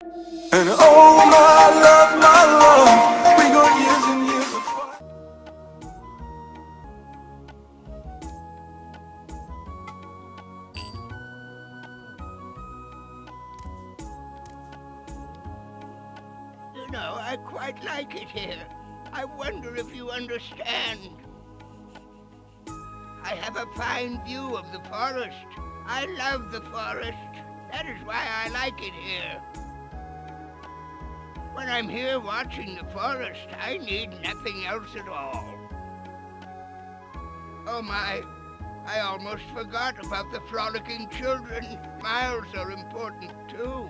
And oh my love, we go years and years apart. You know, I quite like it here. I wonder if you understand. I have a fine view of the forest. I love the forest. That is why I like it here. When I'm here watching the forest, I need nothing else at all. Oh my, I almost forgot about the frolicking children. Smiles are important too.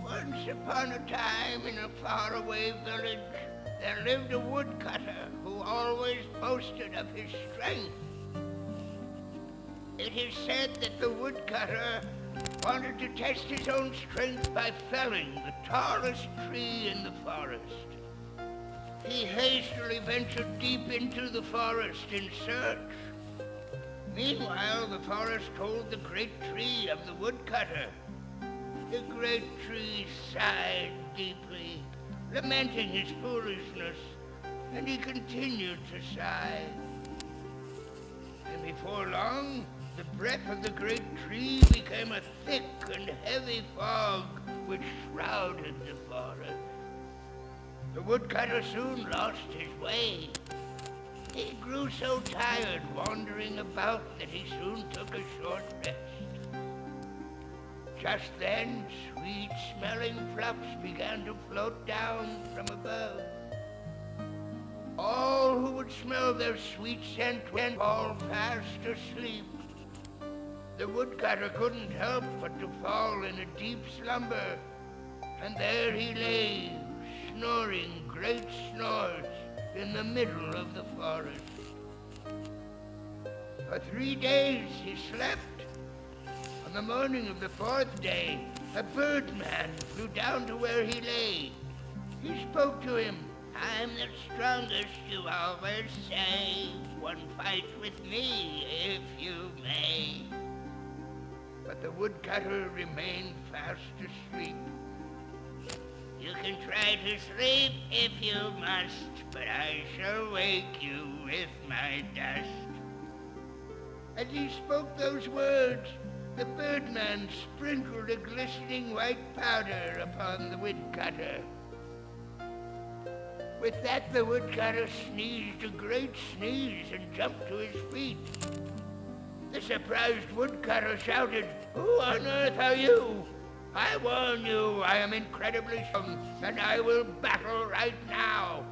Once upon a time, in a faraway village, there lived a woodcutter who always boasted of his strength. It is said that the woodcutter wanted to test his own strength by felling the tallest tree in the forest. He hastily ventured deep into the forest in search. Meanwhile, the forest told the great tree of the woodcutter. The great tree sighed deeply, lamenting his foolishness, and he continued to sigh. And before long, the breath of the great tree became a thick and heavy fog which shrouded the forest. The woodcutter soon lost his way. He grew so tired wandering about that he soon took a short rest. Just then, sweet-smelling fluffs began to float down from above. All who would smell their sweet scent went all fast asleep. The woodcutter couldn't help but to fall in a deep slumber, and there he lay, snoring great snores in the middle of the forest. For 3 days he slept. On the morning of the 4th day, a birdman flew down to where he lay. He spoke to him. "I'm the strongest, you always say. One fight with me, if you may." But the woodcutter remained fast asleep. "You can try to sleep if you must, but I shall wake you with my dust." As he spoke those words, the birdman sprinkled a glistening white powder upon the woodcutter. With that, the woodcutter sneezed a great sneeze and jumped to his feet. The surprised woodcutter shouted, "Who on earth are you? I warn you, I am incredibly strong, and I will battle right now."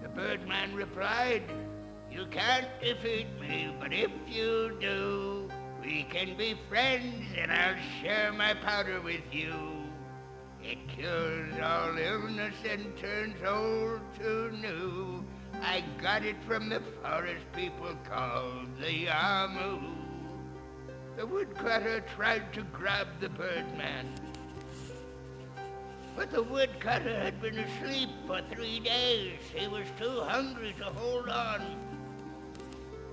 The birdman replied, "You can't defeat me, but if you do, we can be friends, and I'll share my powder with you. It cures all illness and turns old to new. I got it from the forest people called the Yamu." The woodcutter tried to grab the birdman, but the woodcutter had been asleep for 3 days. He was too hungry to hold on.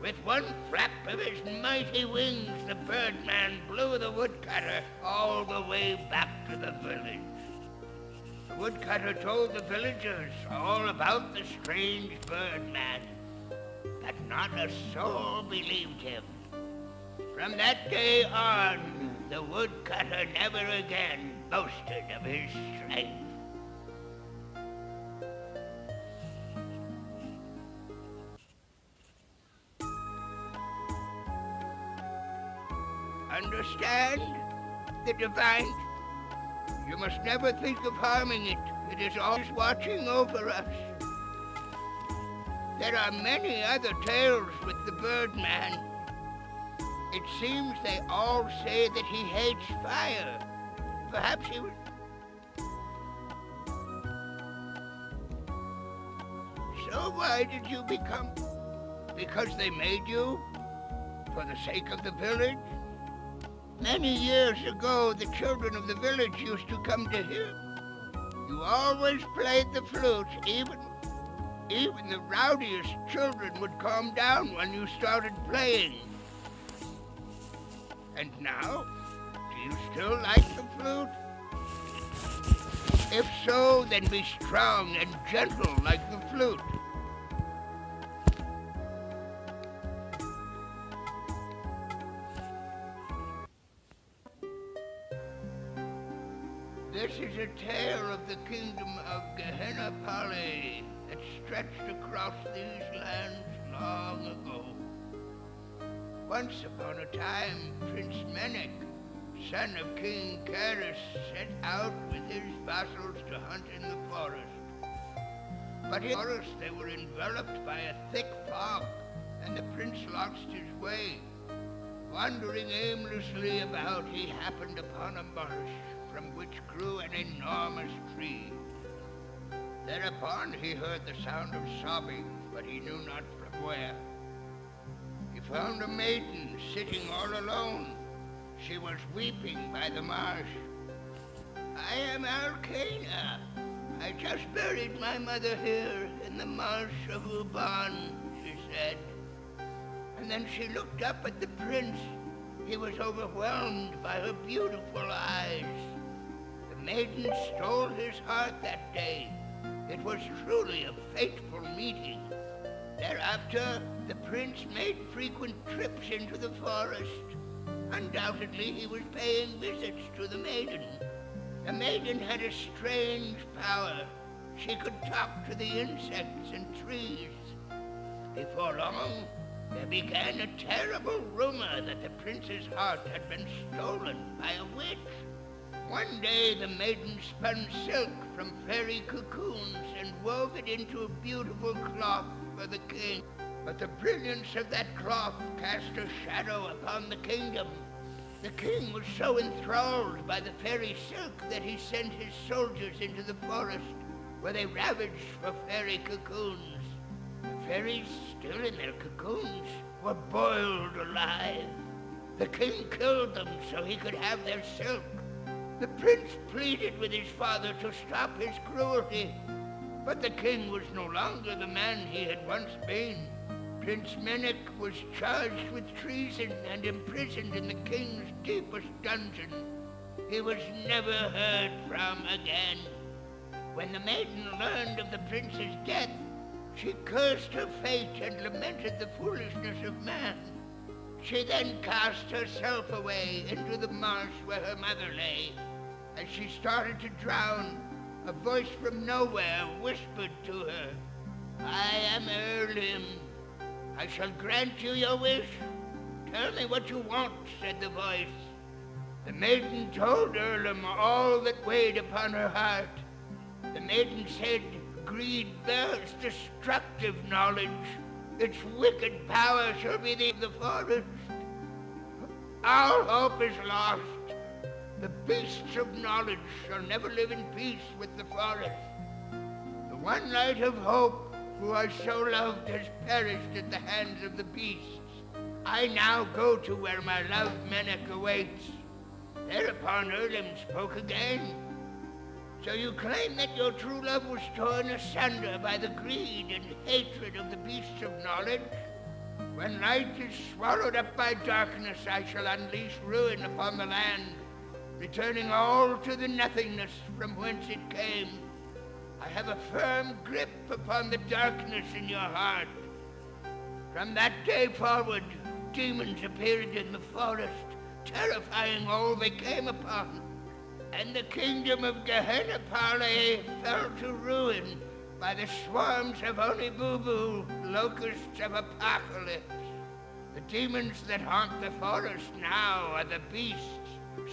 With one flap of his mighty wings, the birdman blew the woodcutter all the way back to the village. The woodcutter told the villagers all about the strange birdman, but not a soul believed him. From that day on, the woodcutter never again boasted of his strength. Understand? The divine. You must never think of harming it. It is always watching over us. There are many other tales with the birdman. It seems they all say that he hates fire. Perhaps he was... So why did you become... Because they made you? For the sake of the village? Many years ago, the children of the village used to come to hear. You always played the flute, even the rowdiest children would calm down when you started playing. And now, do you still like the flute? If so, then be strong and gentle like the flute. This is a tale of the kingdom of Gehenna Pali that stretched across these lands long ago. Once upon a time, Prince Menek, son of King Karis, set out with his vassals to hunt in the forest. But in the forest they were enveloped by a thick fog, and the prince lost his way. Wandering aimlessly about, he happened upon a marsh from which grew an enormous tree. Thereupon he heard the sound of sobbing, but he knew not from where. He found a maiden sitting all alone. She was weeping by the marsh. "I am Alcana. I just buried my mother here in the marsh of Uban," she said. And then she looked up at the prince. He was overwhelmed by her beautiful eyes. The maiden stole his heart that day. It was truly a fateful meeting. Thereafter, the prince made frequent trips into the forest. Undoubtedly, he was paying visits to the maiden. The maiden had a strange power. She could talk to the insects and trees. Before long, there began a terrible rumor that the prince's heart had been stolen by a witch. One day, the maiden spun silk from fairy cocoons and wove it into a beautiful cloth for the king. But the brilliance of that cloth cast a shadow upon the kingdom. The king was so enthralled by the fairy silk that he sent his soldiers into the forest, where they ravaged for fairy cocoons. The fairies, still in their cocoons, were boiled alive. The king killed them so he could have their silk. The prince pleaded with his father to stop his cruelty, but the king was no longer the man he had once been. Prince Menek was charged with treason and imprisoned in the king's deepest dungeon. He was never heard from again. When the maiden learned of the prince's death, she cursed her fate and lamented the foolishness of man. She then cast herself away into the marsh where her mother lay. As she started to drown, a voice from nowhere whispered to her, "I am Erlim. I shall grant you your wish. Tell me what you want," said the voice. The maiden told Erlim all that weighed upon her heart. The maiden said, "Greed bears destructive knowledge. Its wicked power shall be the forest. All hope is lost. The beasts of knowledge shall never live in peace with the forest. The one light of hope, who I so loved, has perished at the hands of the beasts. I now go to where my love Menek awaits." Thereupon Erlim spoke again. "So you claim that your true love was torn asunder by the greed and hatred of the beasts of knowledge? When light is swallowed up by darkness, I shall unleash ruin upon the land, returning all to the nothingness from whence it came. I have a firm grip upon the darkness in your heart." From that day forward, demons appeared in the forest, terrifying all they came upon. And the kingdom of Gehenna Pali fell to ruin by the swarms of Onibubu, locusts of apocalypse. The demons that haunt the forest now are the beasts,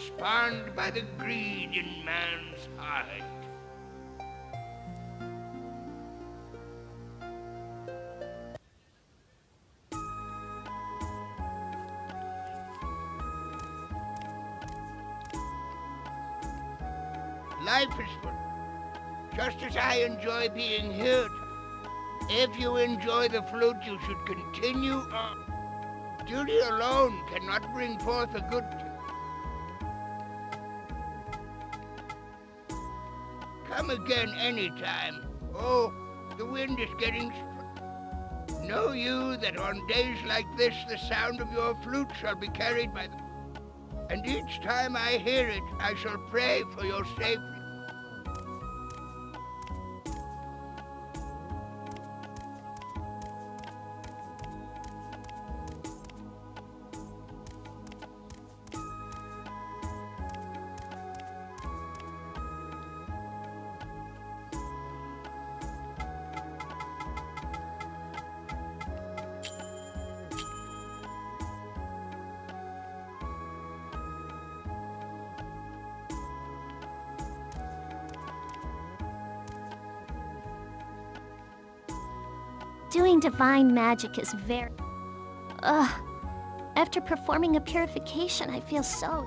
spawned by the greed in man's heart. Life is fun, just as I enjoy being here. If you enjoy the flute, you should continue on. Duty alone cannot bring forth a good Come again anytime. Oh, the wind is getting Know you that on days like this the sound of your flute shall be carried by the... And each time I hear it, I shall pray for your safety. Doing divine magic is very... Ugh. After performing a purification, I feel so...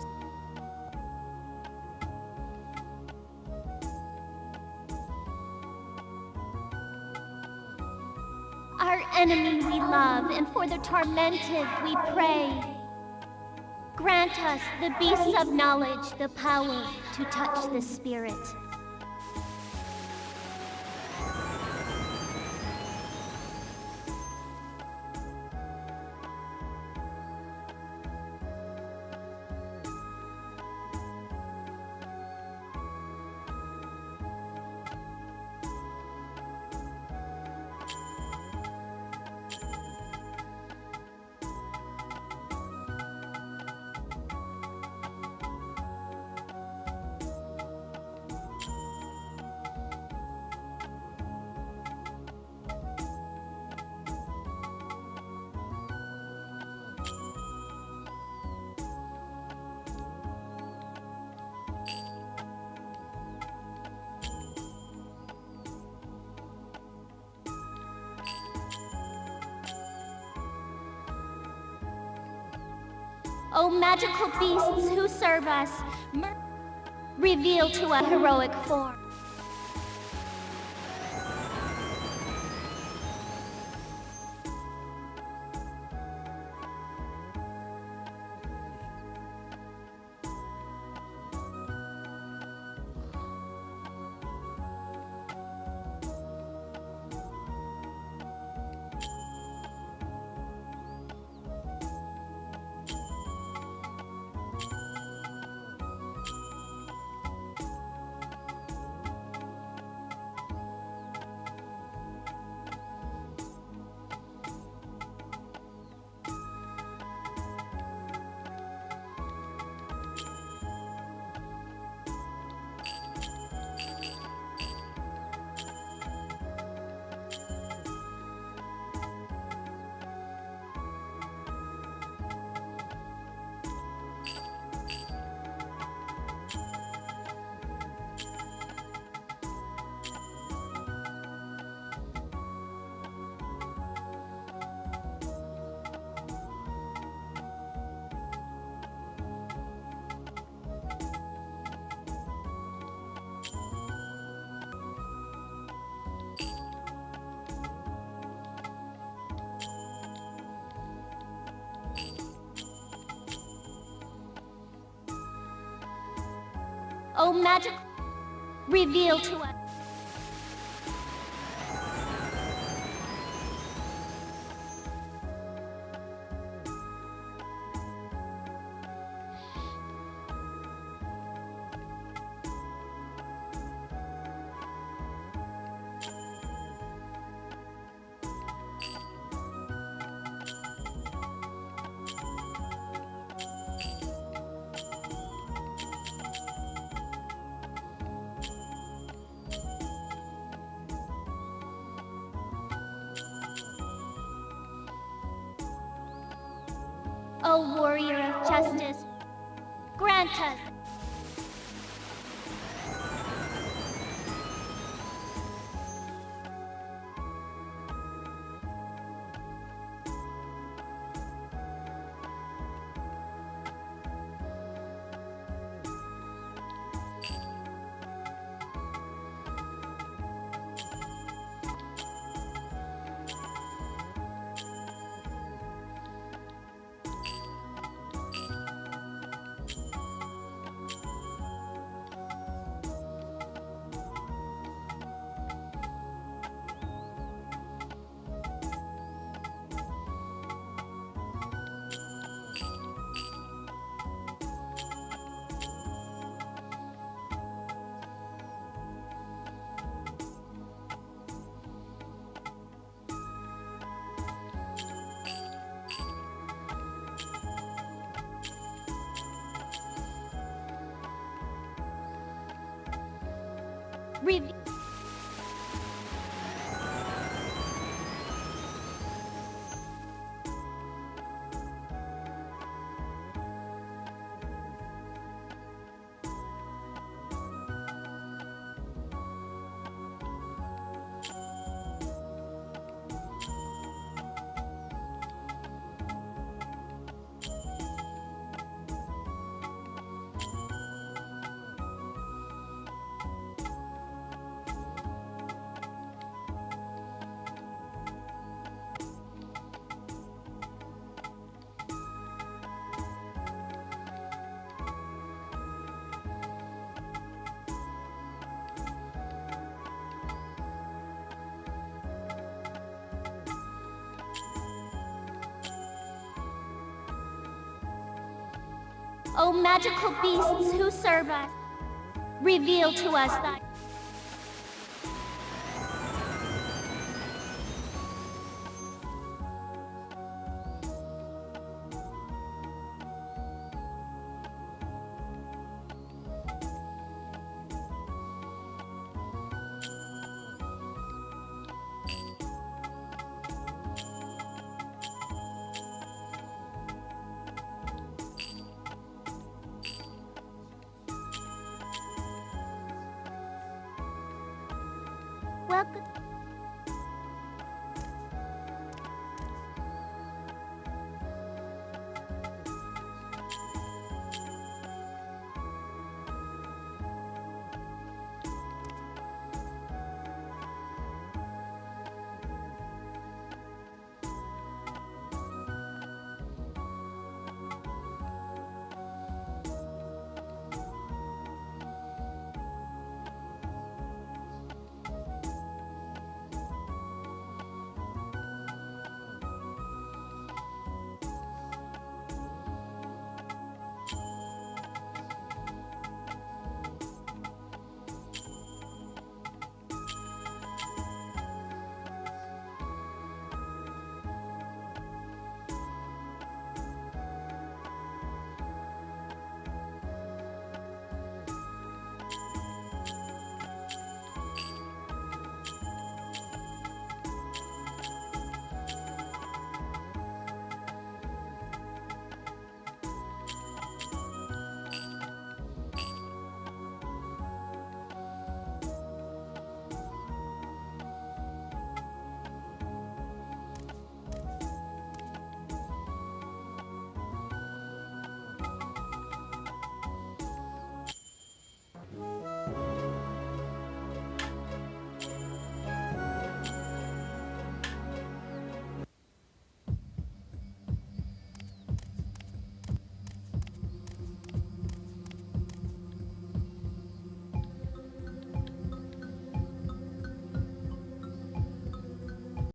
Our enemy we love, and for the tormented we pray. Grant us, the beasts of knowledge, the power to touch the spirit. O magical beasts who serve us, reveal to a heroic form. O magic, reveal to us. O warrior of justice, grant us. Re- O magical beasts who serve us, reveal to us thy... Welcome.